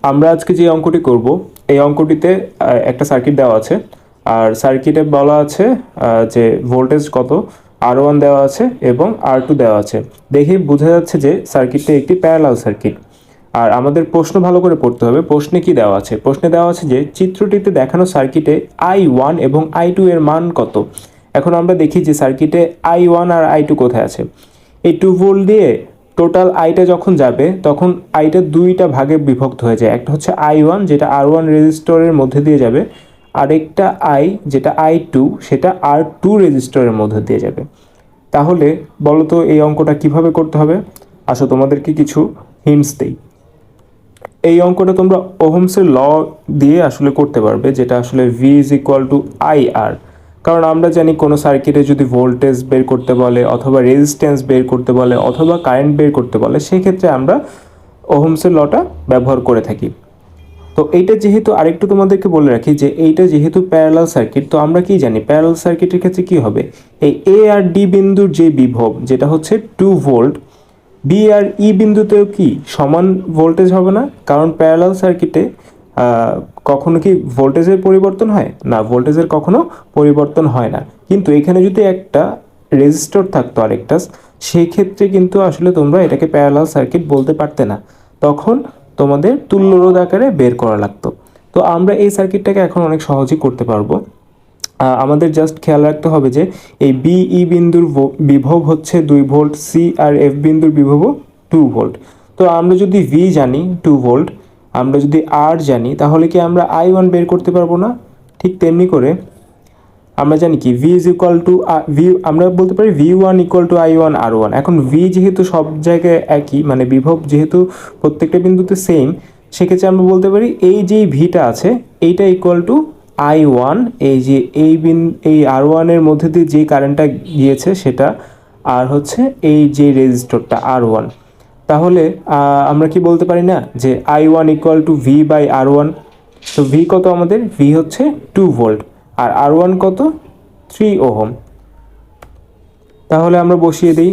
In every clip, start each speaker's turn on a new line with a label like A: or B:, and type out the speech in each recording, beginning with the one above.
A: আমরা আজকে যে অঙ্কটি করব এই অঙ্কটিতে একটা সার্কিট দেওয়া আছে আর সার্কিটে বলা আছে যে ভোল্টেজ কত R1 দেওয়া আছে এবং R2 দেওয়া আছে। দেখেই বোঝা যাচ্ছে যে সার্কিটটি একটি প্যারালাল সার্কিট। আর আমাদের প্রশ্ন ভালো করে পড়তে হবে। প্রশ্নে কি দেওয়া আছে? প্রশ্নে দেওয়া আছে যে চিত্রটিতে দেখানো সার্কিটে I1 এবং I2 এর মান কত। এখন আমরা দেখি যে সার্কিটে I1 আর I2 কোথায় আছে। এই 2 ভোল্ট দিয়ে টোটাল আইটা যখন যাবে তখন আইটা দুইটা ভাগে বিভক্ত হয়ে যায়। একটা হচ্ছে I1 যেটা R1 রেজিস্টরের মধ্যে দিয়ে যাবে, আরেকটা I যেটা I2 সেটা R2 রেজিস্টরের মধ্যে দিয়ে যাবে। তাহলে বলো তো এই অঙ্কটা কিভাবে করতে হবে? আসো তোমাদেরকে কিছু হিন্টস দেই। এই অঙ্কটা তোমরা ওহমসের ল দিয়ে আসলে করতে পারবে, যেটা আসলে V = IR। কারণ আমরা জানি কোনো সার্কিটে যদি ভোল্টেজ বের করতে বলে অথবা রেজিস্ট্যান্স বের করতে বলে অথবা কারেন্ট বের করতে বলে সেক্ষেত্রে আমরা ওহমসের লটা ব্যবহার করে থাকি। তো এইটা যেহেতু আরেকটু তোমাদেরকে বলে রাখি যে এইটা যেহেতু প্যারালাল সার্কিট, তো আমরা কি জানি প্যারালাল সার্কিটের ক্ষেত্রে কি হবে, এই A আর D বিন্দুর যে বিভব যেটা হচ্ছে 2 ভোল্ট, B আর E বিন্দুতেও কি সমান ভোল্টেজ হবে না? কারণ প্যারালাল সার্কিটে কখনো কি ভোল্টেজের পরিবর্তন হয় না, ভোল্টেজের কখনো পরিবর্তন হয় না। কিন্তু এখানে যদি একটা রেজিস্টর থাকতো আরেকটা, সেই ক্ষেত্রে কিন্তু আসলে তোমরা এটাকে প্যারালাল সার্কিট বলতে পারতে না, তখন তোমাদের তুল্য রোধ আকারে বের করা লাগতো। তো আমরা এই সার্কিটটাকে এখন অনেক সহজেই করতে পারবো। আমাদের জাস্ট খেয়াল রাখতে হবে যে এই BE বিন্দুর বিভব হচ্ছে 2 ভোল্ট, C আর F বিন্দুর বিভবও 2 ভোল্ট। তো আমরা যদি V জানি 2 ভোল্ট, আমরা যদি R জানি, তাহলে কি আমরা I1 বের করতে পারবো না? ঠিক তেমনি করে আমরা জানি কি V আমরা বলতে পারি V1 = I1 R1। এখন V যেহেতু সব জায়গায় একই, মানে বিভব যেহেতু প্রত্যেকটা বিন্দুতে সেম, সেক্ষেত্রে আমরা বলতে পারি এই যে ভিটা আছে এইটা I1, এই যে এই R1 এর মধ্যে দিয়ে যে কারেন্টটা গিয়েছে সেটা, আর হচ্ছে এই যে রেজিস্টরটা R1। তাহলে আমরা কি বলতে পারি না যে I1 = V/R1। তো V কত আমাদের? V হচ্ছে 2 ভোল্ট আর R1 কত? 3 ওহম। তাহলে আমরা বসিয়ে দিই,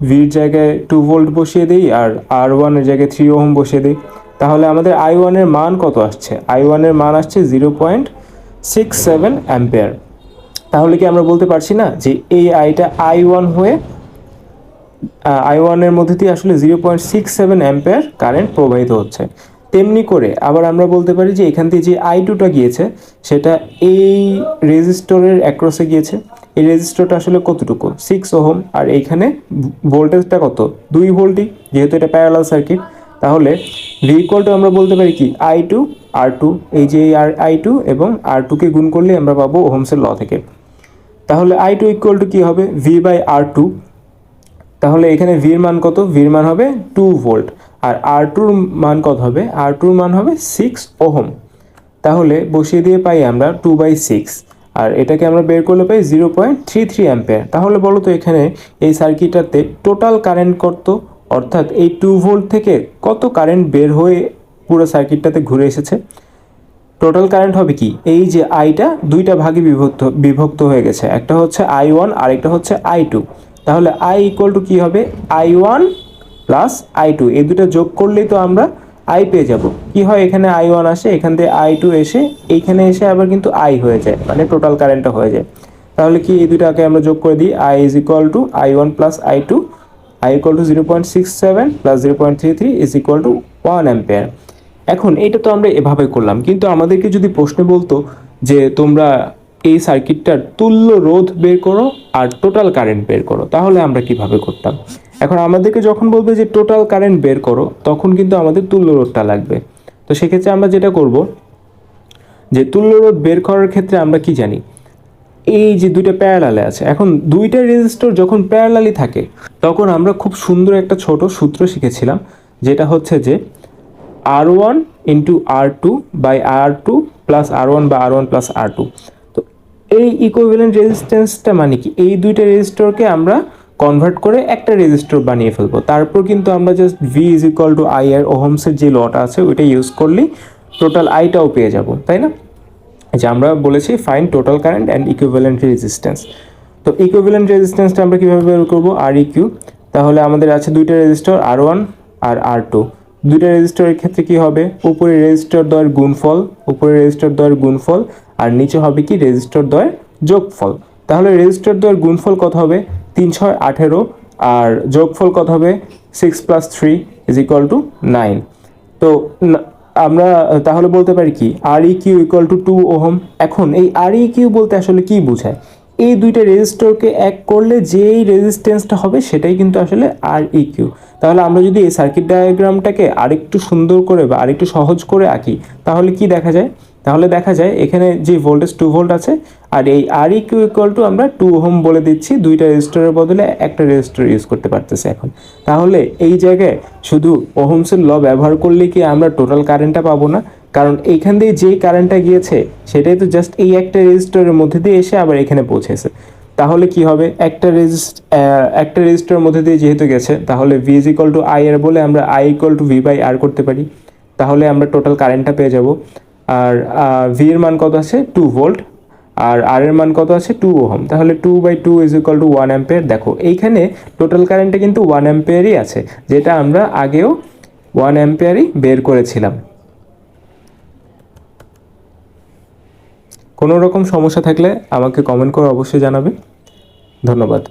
A: ভির জায়গায় 2 ভোল্ট বসিয়ে দিই আর R1 এর জায়গায় 3 ওহম বসিয়ে দিই। তাহলে আমাদের I1 এর মান কত আসছে? I1 এর মান আসছে 0.67 অ্যাম্পিয়ার। তাহলে কি আমরা বলতে পারছি না যে এই আইটা I1 হয়ে I1 এর মধ্যে দিয়ে আসলে 0.67 অ্যাম্পিয়ার কারেন্ট প্রবাহিত হচ্ছে। তেমনি করে আবার আমরা বলতে পারি যে এখান থেকে যে I2টা গিয়েছে সেটা এই রেজিস্টরের অ্যাক্রসে গিয়েছে। এই রেজিস্টরটা আসলে কতটুকু? 6 ওহম। আর এইখানে ভোল্টেজটা কত? 2 ভোল্টই, যেহেতু এটা প্যারালাল সার্কিট। তাহলে V = আমরা বলতে পারি কি I2 R2, এই যে I2 এবং R2 কে গুণ করলে আমরা পাবো ওহমসের ল থেকে। তাহলে I2 = কি হবে? V/R2। তাহলে এখানে V এর মান কত? V এর মান হবে 2 ভোল্ট আর R2 এর মান কত হবে? R2 এর মান হবে 6 ওহম। তাহলে বসিয়ে দিয়ে পাই আমরা 2/6 আর এটাকে আমরা বের করলে পাই 0.33 অ্যাম্পিয়ার। তাহলে বলো তো এখানে এই সার্কিটটাতে টোটাল কারেন্ট কত, অর্থাৎ এই 2 ভোল্ট থেকে কত কারেন্ট বের হয়ে পুরো সার্কিটটাতে ঘুরে এসেছে? টোটাল কারেন্ট হবে কি, এই যে আইটা দুইটা ভাগে বিভক্ত হয়ে গেছে, একটা হচ্ছে I1 আর একটা হচ্ছে I2। তাহলে I = কি হবে? I1 + I2, এই দুটো যোগ করলেই তো আমরা I পেয়ে যাব। কি হয়, এখানে I1 আসে, এখান থেকে I2 এসে এইখানে এসে আবার কিন্তু I হয়ে যায়, মানে টোটাল কারেন্টটা হয়ে যায়। তাহলে কি এই দুটাকে আমরা যোগ করে দিই, I = I1 + I2, I = 0.67 + 0.33 = 1 ampere. এখন এটা তো আমরা এভাবে করলাম, কিন্তু আমাদেরকে যদি প্রশ্নে বলতো যে তোমরা এই সার্কিটটার তুল্য রোধ বের করো আর টোটাল কারেন্ট বের করো, তাহলে আমরা কিভাবে করতাম? এখন আমাদেরকে যখন বলবে যে টোটাল কারেন্ট বের করো, তখন কিন্তু আমাদের তুল্য রোধটা লাগবে। তো সেক্ষেত্রে আমরা যেটা করব যে তুল্য রোধ বের করার ক্ষেত্রে আমরা কি জানি, এই যে দুইটা প্যারালালে আছে, এখন দুইটা রেজিস্টর যখন প্যারালালি থাকে তখন আমরা খুব সুন্দর একটা ছোট সূত্র শিখেছিলাম, যেটা হচ্ছে যে R1 × R2/R2 + R1 বা R1 + R2। তো এই ইকুইভ্যালেন্ট রেজিস্ট্যান্সটা মানে কি, এই দুইটা রেজিস্টরকে আমরা কনভার্ট করে একটা রেজিস্টর বানিয়ে ফেলবো। তারপর কিন্তু আমরা জাস্ট V = IR, ওহমসের যে লটা আছে ওইটা ইউজ করলেই টোটাল আইটাও পেয়ে যাব, তাই না? যে আমরা বলেছি find total current and equivalent resistance. তো ইকুইভ্যালেন্ট রেজিস্ট্যান্সটা আমরা কীভাবে বের করবো? Req। তাহলে আমাদের আছে দুইটা রেজিস্টর R1 আর R2। দুইটা রেজিস্টরের ক্ষেত্রে কি হবে, উপরে রেজিস্টর দ্বয়ের গুণফল আর নিচে হবে কি রেজিস্টর দ্বয়ের যোগফল। তাহলে রেজিস্টর দ্বয়ের গুণফল কত হবে, 3 6 18, আর যোগফল কত হবে 6 + 3 = 9। তো আমরা তাহলে বলতে পারি কি Req = 2 ওহম। এখন এই Req বলতে আসলে কি বোঝায়, এই দুইটা রেজিস্টরকে এক করলে যেই রেজিস্ট্যান্সটা হবে সেটাই কিন্তু আসলে Req। তাহলে আমরা যদি এই সার্কিট ডায়াগ্রামটাকে আরেকটু সুন্দর করে বা আরেকটু সহজ করে আঁকি তাহলে কি দেখা যায়, তাহলে দেখা যায় এখানে যে ভোল্টেজ 2 ভোল্ট আছে আর এই Req = আমরা 2 ওহম বলে দিচ্ছি, দুইটা রেজিস্টরের বদলে একটা রেজিস্টর ইউজ করতে পারতেছি এখন। তাহলে এই জায়গায় শুধু ওহমসের ল ব্যবহার করলে কি আমরা টোটাল কারেন্টটা পাবো না, কারণ এইখান দিয়ে যেই কারেন্টটা গিয়েছে সেটাই তো জাস্ট এই একটা রেজিস্টরের মধ্যে দিয়ে এসে আবার এখানে পৌঁছেছে। তাহলে কি হবে, একটা রেজিস্টরের মধ্যে দিয়ে যেহেতু গেছে তাহলে V = I এর বলে আমরা I = V/R করতে পারি, তাহলে আমরা টোটাল কারেন্টটা পেয়ে যাব। আর V এর মান কত আছে 2 ভোল্ট আর R এর মান কত আছে 2 ওহম, তাহলে 2/2 = 1 অ্যাম্পিয়ার। দেখো এইখানে টোটাল কারেন্টটা কিন্তু 1 অ্যাম্পিয়ারই আছে, যেটা আমরা আগেও 1 অ্যাম্পিয়ারই বের করেছিলাম। কোনো রকম সমস্যা থাকলে আমাকে কমেন্ট করে অবশ্যই জানাবে। ধন্যবাদ।